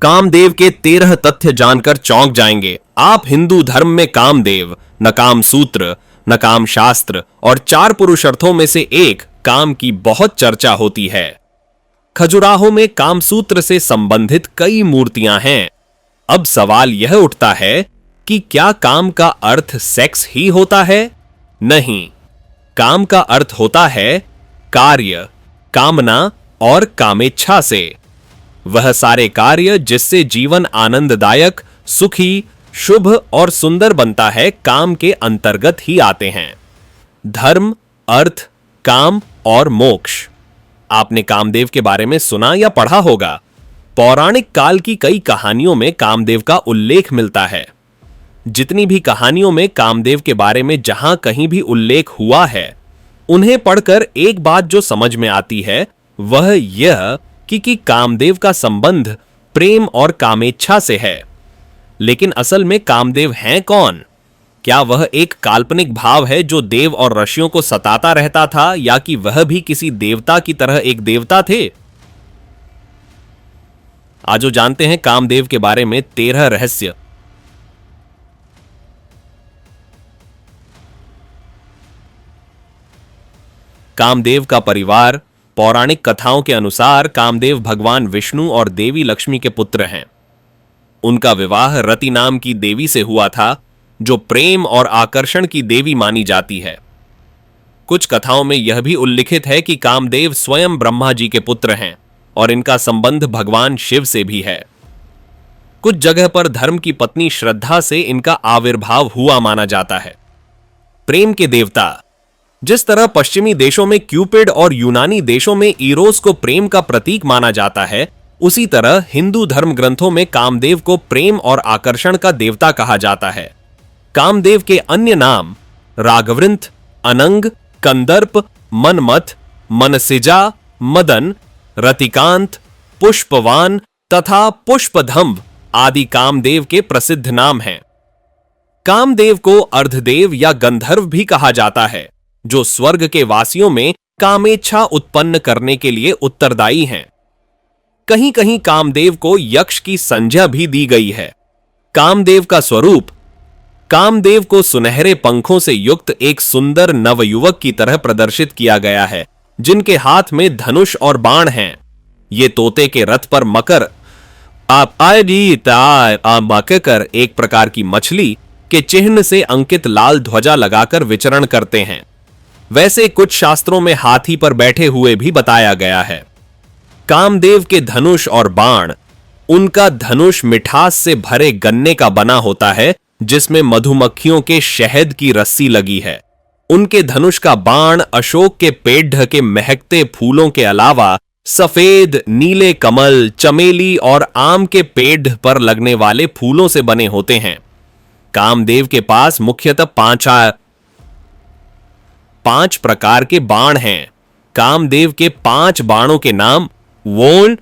कामदेव के 13 तथ्य जानकर चौंक जाएंगे आप। हिंदू धर्म में कामदेव, न काम सूत्र, न काम शास्त्र और 4 पुरुषार्थों में से एक काम की बहुत चर्चा होती है। खजुराहो में कामसूत्र से संबंधित कई मूर्तियां हैं। अब सवाल यह उठता है कि क्या काम का अर्थ सेक्स ही होता है? नहीं, काम का अर्थ होता है कार्य, कामना और कामेच्छा से। वह सारे कार्य जिससे जीवन आनंददायक, सुखी, शुभ और सुंदर बनता है, काम के अंतर्गत ही आते हैं। धर्म, अर्थ, काम और मोक्ष। आपने कामदेव के बारे में सुना या पढ़ा होगा। पौराणिक काल की कई कहानियों में कामदेव का उल्लेख मिलता है। जितनी भी कहानियों में कामदेव के बारे में जहां कहीं भी उल्लेख हुआ है, उन्हें पढ़कर एक बात जो समझ में आती है वह यह कि कामदेव का संबंध प्रेम और कामेच्छा से है। लेकिन असल में कामदेव हैं कौन? क्या वह एक काल्पनिक भाव है जो देव और ऋषियों को सताता रहता था, या कि वह भी किसी देवता की तरह एक देवता थे? आज जानते हैं कामदेव के बारे में 13 रहस्य। कामदेव का परिवार। पौराणिक कथाओं के अनुसार कामदेव भगवान विष्णु और देवी लक्ष्मी के पुत्र हैं। उनका विवाह रति नाम की देवी से हुआ था, जो प्रेम और आकर्षण की देवी मानी जाती है। कुछ कथाओं में यह भी उल्लिखित है कि कामदेव स्वयं ब्रह्मा जी के पुत्र हैं और इनका संबंध भगवान शिव से भी है। कुछ जगह पर धर्म की पत्नी श्रद्धा से इनका आविर्भाव हुआ माना जाता है। प्रेम के देवता। जिस तरह पश्चिमी देशों में क्यूपिड और यूनानी देशों में इरोस को प्रेम का प्रतीक माना जाता है, उसी तरह हिंदू धर्म ग्रंथों में कामदेव को प्रेम और आकर्षण का देवता कहा जाता है। कामदेव के अन्य नाम राघवृंथ, अनंग, कंदर्प, मनमथ, मनसिजा, मदन, रतिकांत, पुष्पवान तथा पुष्पधम्भ आदि कामदेव के प्रसिद्ध नाम हैं। कामदेव को अर्धदेव या गंधर्व भी कहा जाता है, जो स्वर्ग के वासियों में कामेच्छा उत्पन्न करने के लिए उत्तरदायी हैं। कहीं कहीं कामदेव को यक्ष की संज्ञा भी दी गई है। कामदेव का स्वरूप। कामदेव को सुनहरे पंखों से युक्त एक सुंदर नवयुवक की तरह प्रदर्शित किया गया है, जिनके हाथ में धनुष और बाण हैं। ये तोते के रथ पर मकर कर एक प्रकार की मछली के चिन्ह से अंकित लाल ध्वजा लगाकर विचरण करते हैं। वैसे कुछ शास्त्रों में हाथी पर बैठे हुए भी बताया गया है। कामदेव के धनुष और बाण। उनका धनुष मिठास से भरे गन्ने का बना होता है, जिसमें मधुमक्खियों के शहद की रस्सी लगी है। उनके धनुष का बाण अशोक के पेड़ ढके महकते फूलों के अलावा सफेद, नीले कमल, चमेली और आम के पेड़ पर लगने वाले फूलों से बने होते हैं। कामदेव के पास मुख्यतः 5 प्रकार के बाण हैं। कामदेव के 5 बाणों के नाम वोल,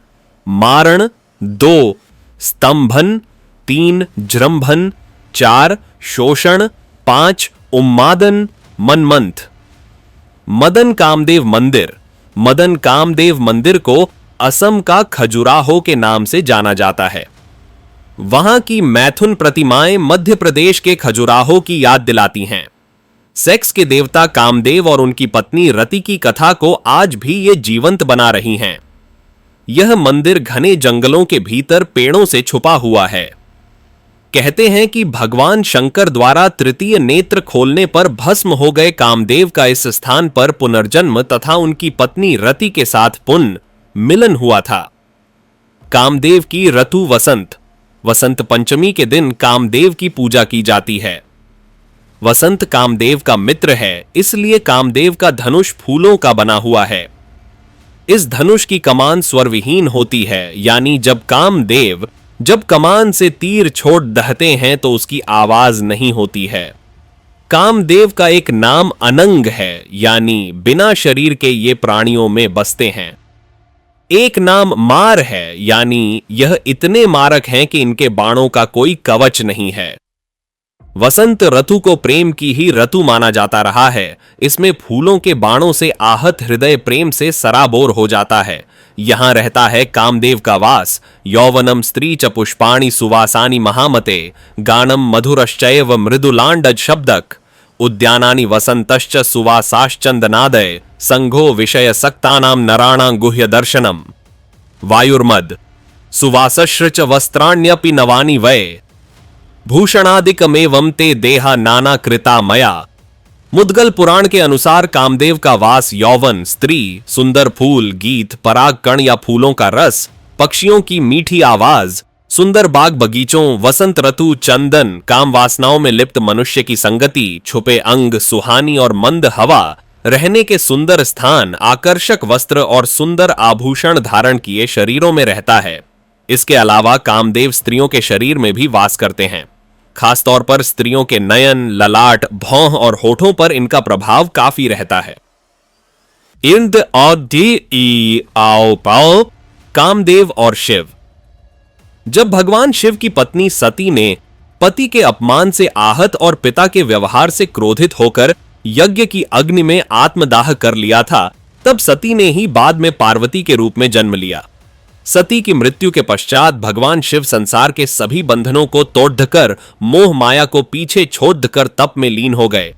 मारण, 2 स्तंभन, 3 जृंभन, 4 शोषण, 5 उन्मादन, मनमंथ। मदन कामदेव मंदिर। मदन कामदेव मंदिर को असम का खजुराहो के नाम से जाना जाता है। वहां की मैथुन प्रतिमाएं मध्य प्रदेश के खजुराहो की याद दिलाती हैं। सेक्स के देवता कामदेव और उनकी पत्नी रति की कथा को आज भी ये जीवंत बना रही हैं। यह मंदिर घने जंगलों के भीतर पेड़ों से छुपा हुआ है। कहते हैं कि भगवान शंकर द्वारा तृतीय नेत्र खोलने पर भस्म हो गए कामदेव का इस स्थान पर पुनर्जन्म तथा उनकी पत्नी रति के साथ पुनः मिलन हुआ था। कामदेव की ऋतु वसंत। वसंत पंचमी के दिन कामदेव की पूजा की जाती है। वसंत कामदेव का मित्र है, इसलिए कामदेव का धनुष फूलों का बना हुआ है। इस धनुष की कमान स्वरविहीन होती है, यानी जब कमान से तीर छोड़ दहते हैं तो उसकी आवाज नहीं होती है। कामदेव का एक नाम अनंग है, यानी बिना शरीर के ये प्राणियों में बसते हैं। एक नाम मार है, यानी यह इतने मारक हैं कि इनके बाणों का कोई कवच नहीं है। वसंत ऋतु को प्रेम की ही ऋतु माना जाता रहा है। इसमें फूलों के बाणों से आहत हृदय प्रेम से सराबोर हो जाता है। यहां रहता है कामदेव का वास। यौवनम स्त्री च पुष्पाणि सुवासानि महामते, गानम मधुरश्चैव मृदुलांडज शब्दक, उद्यानानि वसंतश्च सुवासाश्चंदनादय, संघो विषय सक्तानाम नराणां गुह्य दर्शनम। वायुर्मद सुवासश्च वस्त्राण्यपि नवानि वै, भूषणादिकमेवं ते देहा नाना कृता मया। मुद्गल पुराण के अनुसार कामदेव का वास यौवन, स्त्री, सुंदर फूल, गीत, पराग कण या फूलों का रस, पक्षियों की मीठी आवाज, सुंदर बाग बगीचों, वसंत ऋतु, चंदन, काम वासनाओं में लिप्त मनुष्य की संगति, छुपे अंग, सुहानी और मंद हवा, रहने के सुंदर स्थान, आकर्षक वस्त्र और सुंदर आभूषण धारण किए शरीरों में रहता है। इसके अलावा कामदेव स्त्रियों के शरीर में भी वास करते हैं। खासतौर पर स्त्रियों के नयन, ललाट, भौं और होठों पर इनका प्रभाव काफी रहता है। इंद आओ पाओ, कामदेव और शिव। जब भगवान शिव की पत्नी सती ने पति के अपमान से आहत और पिता के व्यवहार से क्रोधित होकर यज्ञ की अग्नि में आत्मदाह कर लिया था, तब सती ने ही बाद में पार्वती के रूप में जन्म लिया। सती की मृत्यु के पश्चात भगवान शिव संसार के सभी बंधनों को तोड़कर मोह माया को पीछे छोड़कर तप में लीन हो गए।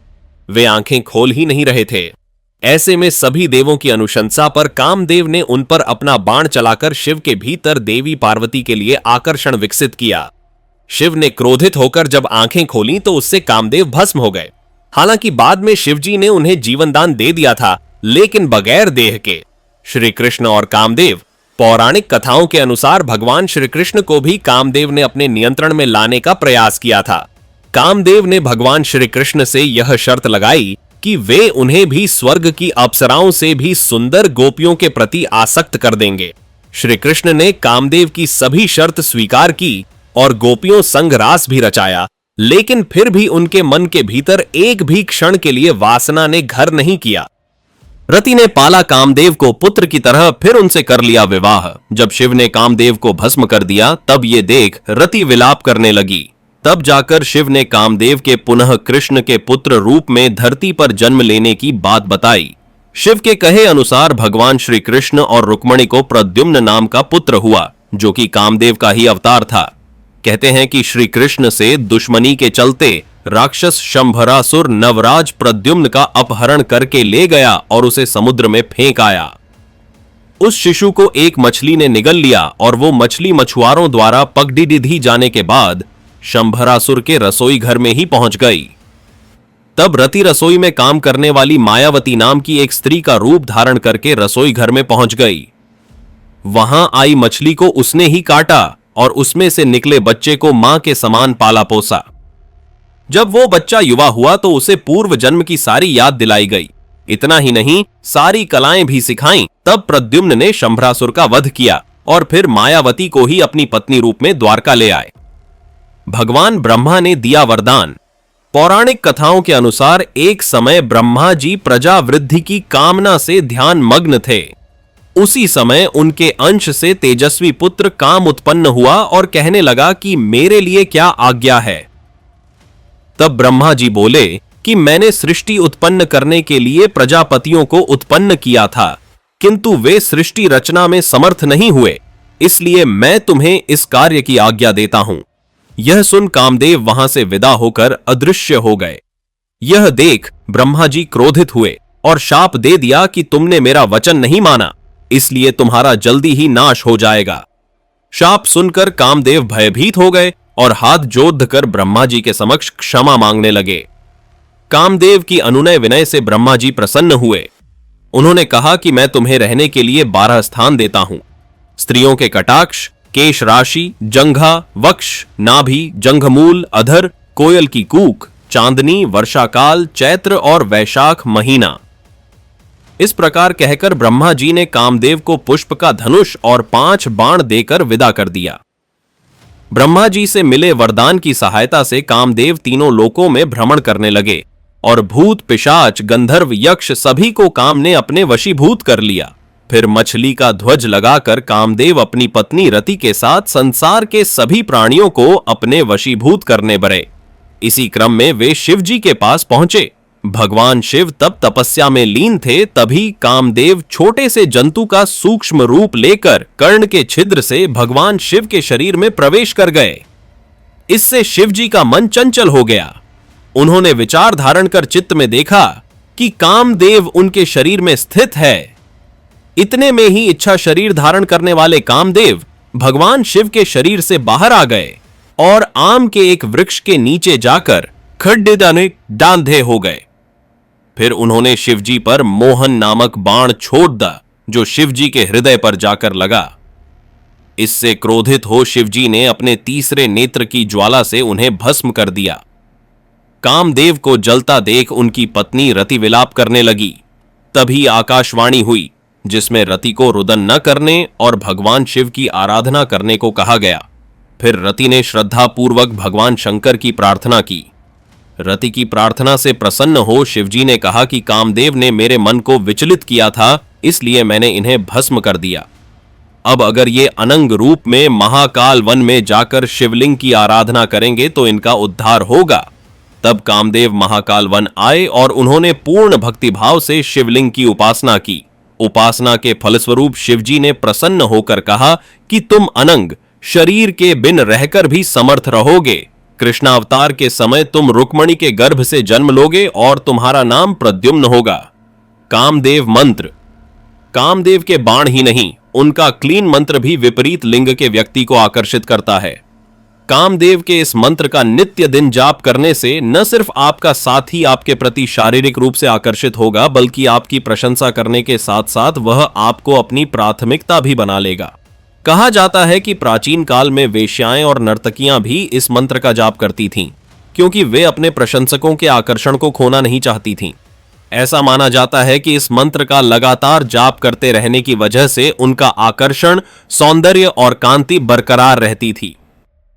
वे आंखें खोल ही नहीं रहे थे। ऐसे में सभी देवों की अनुशंसा पर कामदेव ने उन पर अपना बाण चलाकर शिव के भीतर देवी पार्वती के लिए आकर्षण विकसित किया। शिव ने क्रोधित होकर जब आंखें खोली तो उससे कामदेव भस्म हो गए। हालांकि बाद में शिवजी ने उन्हें जीवन दान दे दिया था, लेकिन बगैर देह के। श्री कृष्ण और कामदेव। पौराणिक कथाओं के अनुसार भगवान श्री कृष्ण को भी कामदेव ने अपने नियंत्रण में लाने का प्रयास किया था। कामदेव ने भगवान श्री कृष्ण से यह शर्त लगाई कि वे उन्हें भी स्वर्ग की अप्सराओं से भी सुंदर गोपियों के प्रति आसक्त कर देंगे। श्री कृष्ण ने कामदेव की सभी शर्त स्वीकार की और गोपियों संग रास भी रचाया, लेकिन फिर भी उनके मन के भीतर एक भी क्षण के लिए वासना ने घर नहीं किया। रति ने पाला कामदेव को पुत्र की तरह, फिर उनसे कर लिया विवाह। जब शिव ने कामदेव को भस्म कर दिया तब ये देख रति विलाप करने लगी। तब जाकर शिव ने कामदेव के पुनः कृष्ण के पुत्र रूप में धरती पर जन्म लेने की बात बताई। शिव के कहे अनुसार भगवान श्री कृष्ण और रुक्मणी को प्रद्युम्न नाम का पुत्र हुआ, जो कि कामदेव का ही अवतार था। कहते हैं कि श्री कृष्ण से दुश्मनी के चलते राक्षस शंभरासुर नवराज प्रद्युम्न का अपहरण करके ले गया और उसे समुद्र में फेंक आया। उस शिशु को एक मछली ने निगल लिया और वो मछली मछुआरों द्वारा पगडीडी जाने के बाद शंभरासुर के रसोई घर में ही पहुंच गई। तब रति रसोई में काम करने वाली मायावती नाम की एक स्त्री का रूप धारण करके रसोई घर में पहुंच गई। वहां आई मछली को उसने ही काटा और उसमें से निकले बच्चे को मां के समान पाला पोसा। जब वो बच्चा युवा हुआ तो उसे पूर्व जन्म की सारी याद दिलाई गई। इतना ही नहीं, सारी कलाएं भी सिखाईं। तब प्रद्युम्न ने शंभरासुर का वध किया और फिर मायावती को ही अपनी पत्नी रूप में द्वारका ले आए। भगवान ब्रह्मा ने दिया वरदान। पौराणिक कथाओं के अनुसार एक समय ब्रह्मा जी प्रजा वृद्धि की कामना से ध्यान मग्न थे। उसी समय उनके अंश से तेजस्वी पुत्र काम उत्पन्न हुआ और कहने लगा कि मेरे लिए क्या आज्ञा है। तब ब्रह्मा जी बोले कि मैंने सृष्टि उत्पन्न करने के लिए प्रजापतियों को उत्पन्न किया था, किंतु वे सृष्टि रचना में समर्थ नहीं हुए, इसलिए मैं तुम्हें इस कार्य की आज्ञा देता हूं। यह सुन कामदेव वहां से विदा होकर अदृश्य हो गए। यह देख ब्रह्मा जी क्रोधित हुए और शाप दे दिया कि तुमने मेरा वचन नहीं माना, इसलिए तुम्हारा जल्दी ही नाश हो जाएगा। शाप सुनकर कामदेव भयभीत हो गए और हाथ जोड़कर ब्रह्मा जी के समक्ष क्षमा मांगने लगे। कामदेव की अनुनय विनय से ब्रह्मा जी प्रसन्न हुए। उन्होंने कहा कि मैं तुम्हें रहने के लिए 12 स्थान देता हूं। स्त्रियों के कटाक्ष, केश राशि, जंघा, वक्ष, नाभि, जंघमूल, अधर, कोयल की कूक, चांदनी, वर्षाकाल, चैत्र और वैशाख महीना। इस प्रकार कहकर ब्रह्मा जी ने कामदेव को पुष्प का धनुष और 5 बाण देकर विदा कर दिया। ब्रह्मा जी से मिले वरदान की सहायता से कामदेव तीनों लोकों में भ्रमण करने लगे और भूत, पिशाच, गंधर्व, यक्ष सभी को काम ने अपने वशीभूत कर लिया। फिर मछली का ध्वज लगाकर कामदेव अपनी पत्नी रति के साथ संसार के सभी प्राणियों को अपने वशीभूत करने बरे। इसी क्रम में वे शिव जी के पास पहुंचे। भगवान शिव तब तपस्या में लीन थे, तभी कामदेव छोटे से जंतु का सूक्ष्म रूप लेकर कर्ण के छिद्र से भगवान शिव के शरीर में प्रवेश कर गए। इससे शिव जी का मन चंचल हो गया। उन्होंने विचार धारण कर चित्त में देखा कि कामदेव उनके शरीर में स्थित है। इतने में ही इच्छा शरीर धारण करने वाले कामदेव भगवान शिव के शरीर से बाहर आ गए और आम के एक वृक्ष के नीचे जाकर खड्डे डांधे हो गए। फिर उन्होंने शिवजी पर मोहन नामक बाण छोड़ दा, जो शिवजी के हृदय पर जाकर लगा। इससे क्रोधित हो शिवजी ने अपने तीसरे नेत्र की ज्वाला से उन्हें भस्म कर दिया। कामदेव को जलता देख उनकी पत्नी रति विलाप करने लगी। तभी आकाशवाणी हुई, जिसमें रति को रुदन न करने और भगवान शिव की आराधना करने को कहा गया। फिर रति ने श्रद्धापूर्वक भगवान शंकर की प्रार्थना की। रति की प्रार्थना से प्रसन्न हो शिवजी ने कहा कि कामदेव ने मेरे मन को विचलित किया था, इसलिए मैंने इन्हें भस्म कर दिया। अब अगर ये अनंग रूप में महाकाल वन में जाकर शिवलिंग की आराधना करेंगे तो इनका उद्धार होगा। तब कामदेव महाकाल वन आए और उन्होंने पूर्ण भक्तिभाव से शिवलिंग की उपासना की। उपासना के फलस्वरूप शिवजी ने प्रसन्न होकर कहा कि तुम अनंग शरीर के बिन रहकर भी समर्थ रहोगे। कृष्णावतार के समय तुम रुक्मणी के गर्भ से जन्म लोगे और तुम्हारा नाम प्रद्युम्न होगा। कामदेव मंत्र। कामदेव के बाण ही नहीं, उनका क्लीन मंत्र भी विपरीत लिंग के व्यक्ति को आकर्षित करता है। कामदेव के इस मंत्र का नित्य दिन जाप करने से न सिर्फ आपका साथी आपके प्रति शारीरिक रूप से आकर्षित होगा, बल्कि आपकी प्रशंसा करने के साथ साथ वह आपको अपनी प्राथमिकता भी बना लेगा। कहा जाता है कि प्राचीन काल में वेश्याएं और नर्तकियां भी इस मंत्र का जाप करती थीं, क्योंकि वे अपने प्रशंसकों के आकर्षण को खोना नहीं चाहती थीं। ऐसा माना जाता है कि इस मंत्र का लगातार जाप करते रहने की वजह से उनका आकर्षण, सौंदर्य और कांति बरकरार रहती थी।